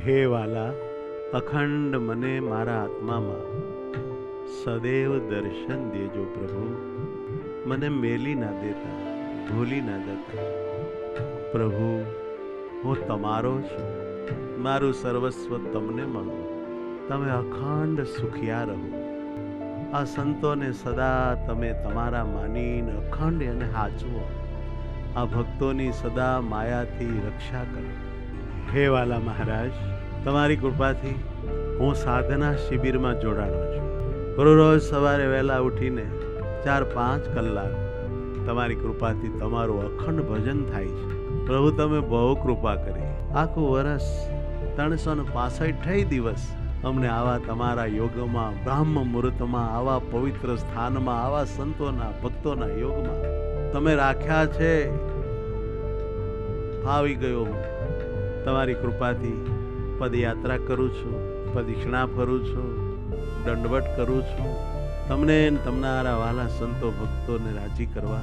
હે વાલા, અખંડ મને મારા આત્મામાં સદૈવ દર્શન દેજો પ્રભુ. મને મેલી ના દેતા, ભૂલી ના જતા. પ્રભુ, હું તમારો છું, મારું સર્વસ્વ તમને મળું. તમે અખંડ સુખિયા રહો. આ સંતોને સદા તમે તમારા માનીને અખંડ એને હાચવો. આ ભક્તોની સદા માયાથી રક્ષા કરો. હે વાલા મહારાજ, તમારી કૃપાથી હું સાધના શિબિરમાં જોડાણો છું. રોજ સવારે વહેલા ઉઠીને 4-5 કલાક તમારી કૃપાથી તમારું અખંડ ભજન થાય છે. પ્રભુ, તમે બહુ કૃપા કરી. આખું વર્ષ 365 દિવસ અમને આવા તમારા યોગમાં, બ્રાહ્મ મુહૂર્તમાં, આવા પવિત્ર સ્થાનમાં, આવા સંતોના ભક્તોના યોગમાં તમે રાખ્યા છે. ફાવી ગયો હું. તમારી કૃપાથી પદયાત્રા કરું છું, પ્રદક્ષિણા ફરું છું, દંડવટ કરું છું. તમને તમારા વાલા સંતો ભક્તોને રાજી કરવા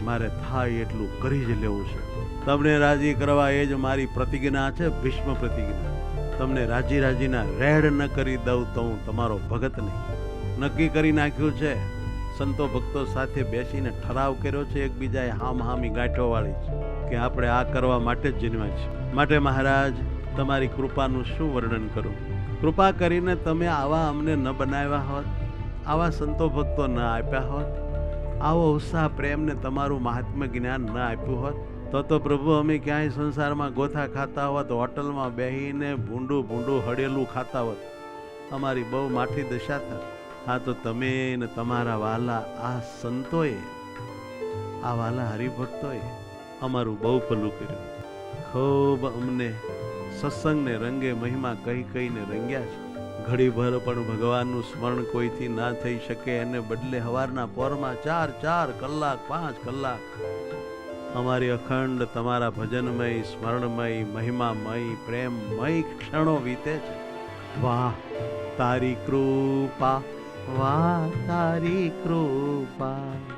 મારે થાય એટલું કરી જ લેવું છે. તમને રાજી કરવા એ જ મારી પ્રતિજ્ઞા છે, ભીષ્મ પ્રતિજ્ઞા. તમને રાજીના રેડ ન કરી દઉં તો હું તમારો ભગત નહીં. નક્કી કરી નાખ્યું છે. સંતો ભક્તો સાથે બેસીને ઠરાવ કર્યો છે, એકબીજાએ હામી ગાંઠો વાળી છે કે આપણે આ કરવા માટે જ જન્મ્યા છે. માટે મહારાજ, તમારી કૃપાનું શું વર્ણન કરું. કૃપા કરીને તમે આવા અમને ન બનાવ્યા હોત, આવા સંતો ભક્તો ન આપ્યા હોત, આવો ઉત્સાહ પ્રેમને તમારું મહાત્મ્ય જ્ઞાન ન આપ્યું હોત, તો પ્રભુ અમે ક્યાંય સંસારમાં ગોથા ખાતા હોત, હોટલમાં બેહીને ભૂંડું હળેલું ખાતા હોત. અમારી બહુ માઠી દશા થાત. હા, તો તમે ને તમારા વાલા આ સંતોએ, આ વાલા હરિભક્તોએ અમારું બહુ ભલું કર્યું. ખૂબ અમને સત્સંગને રંગે મહિમા કહીને રંગ્યા છે. ઘડીભર પણ ભગવાનનું સ્મરણ કોઈથી ના થઈ શકે, એને બદલે સવારના પોરમાં 4 કલાક 5 કલાક અમારી અખંડ તમારા ભજનમય, સ્મરણમય, મહિમામય, પ્રેમમય ક્ષણો વીતે છે. વાહ તારી કૃપા, વાહ તારી કૃપા.